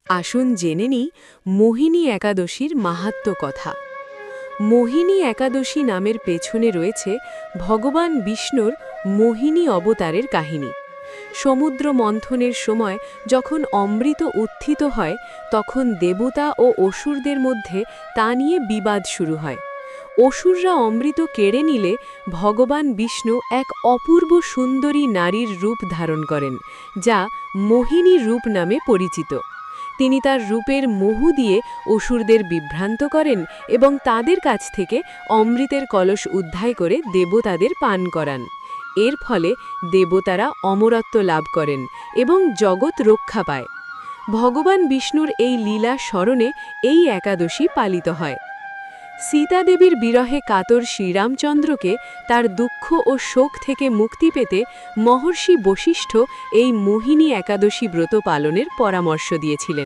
আসুন জেনে নিই মোহিনী একাদশীর মাহাত্ম্য কথা। মোহিনী একাদশী নামের পেছনে রয়েছে ভগবান বিষ্ণুর মোহিনী অবতারের কাহিনী। সমুদ্র মন্থনের সময় যখন অমৃত উত্থিত হয়, তখন দেবতা ও অসুরদের মধ্যে তা নিয়ে বিবাদ শুরু হয়। অসুররা অমৃত কেড়ে নিলে ভগবান বিষ্ণু এক অপূর্ব সুন্দরী নারীর রূপ ধারণ করেন, যা মোহিনী রূপ নামে পরিচিত। তিনি তার রূপের মোহ দিয়ে অসুরদের বিভ্রান্ত করেন এবং তাদের কাছ থেকে অমৃতের কলস উদ্ধার করে দেবতাদের পান করান। এর ফলে দেবতারা অমরত্ব লাভ করেন এবং জগৎ রক্ষা পায়। ভগবান বিষ্ণুর এই লীলা স্মরণে এই একাদশী পালিত হয়। সীতাদেবীর বিরহে কাতর শ্রীরামচন্দ্রকে তার দুঃখ ও শোক থেকে মুক্তি পেতে মহর্ষি বশিষ্ঠ এই মোহিনী একাদশী ব্রত পালনের পরামর্শ দিয়েছিলেন।